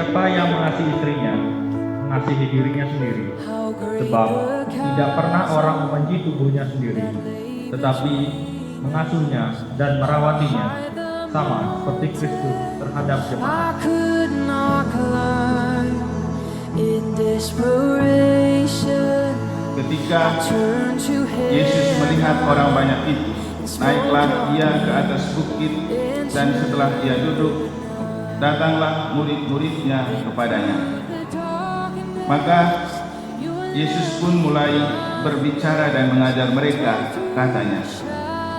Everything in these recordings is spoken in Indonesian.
Siapa yang mengasihi istrinya, mengasihi dirinya sendiri. Sebab tidak pernah orang membenci tubuhnya sendiri, tetapi mengasuhnya dan merawatinya, sama seperti Kristus terhadap jemaat. Ketika Yesus melihat orang banyak itu, naiklah ia ke atas bukit, dan setelah ia duduk, datanglah murid-muridnya kepadanya. Maka Yesus pun mulai berbicara dan mengajar mereka, katanya,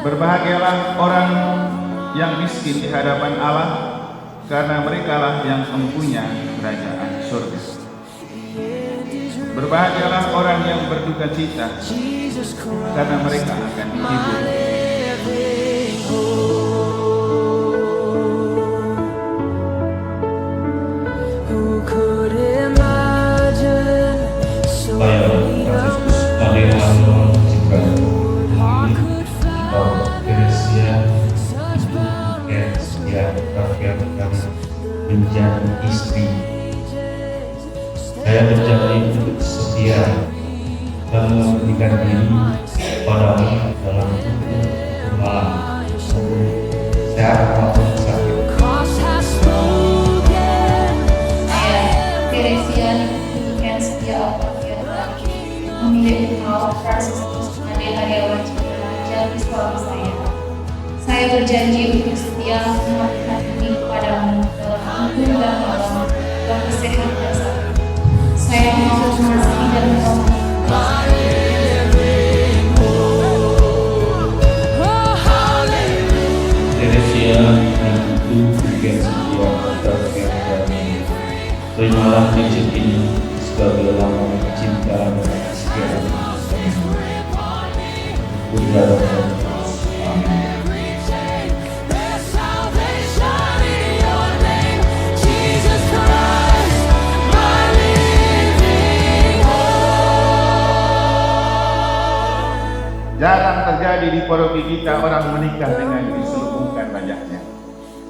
"Berbahagialah orang yang miskin di hadapan Allah, karena merekalah yang mempunyai kerajaan surga. Berbahagialah orang yang berduka cita, karena mereka akan dihibur. Menjadi istri. Saya berjanji untuk setia dan memberikan diri padamu dalam tubuh malam sehat maupun sakit. Saya, Teresia diberikan setia Alkitab, memilih engkau, Franciscus, sebagai karyawan menjadi suami saya. Saya berjanji untuk setia mengabdikan diri kepadamu dalam anggun dan malam, dalam kesehatan dan sakit. Saya mau mengasihi dan merawat. Teresia dan itu berikan setia atas keadaanmu. Terimalah cincin ini sebagai lambang kecintaan dan kesetiaan. Bunda dan Amin. Jarang terjadi di paroki kita orang menikah dengan diselubungkan wajahnya.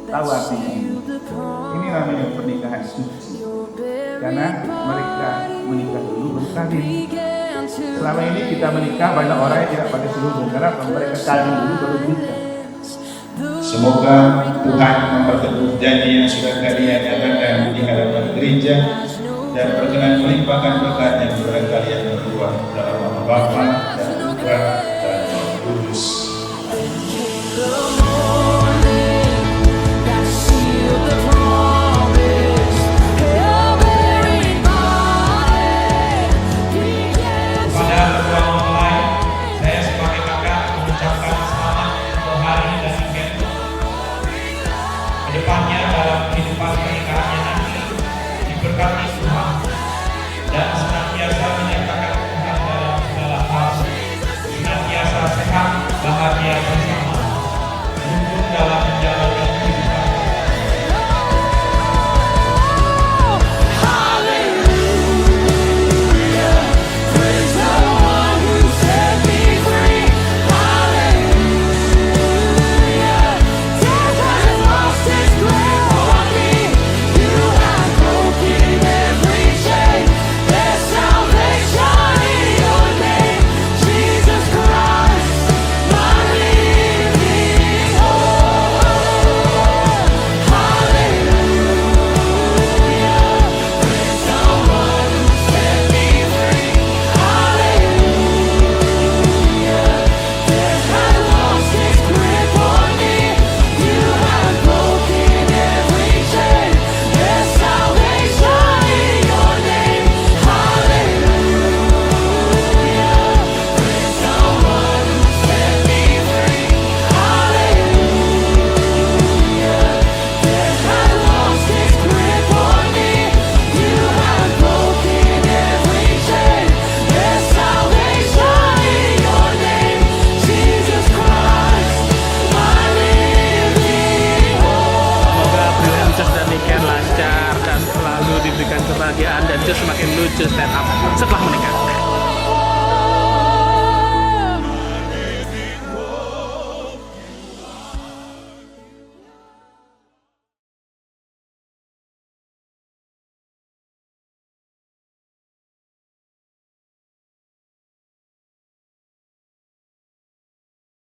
Tahu artinya ini? Ini namanya pernikahan suci. Karena mereka menikah dulu baru kawin. Selama ini kita menikah banyak orang yang tidak pakai selubung karena mereka kawin dulu baru menikah. Semoga Tuhan memperteguh janji yang sudah kalian nyatakan di hadapan gereja dan berkenan melimpahkan berkat yang kepada kalian berdua dalam nama Bapa dan Putra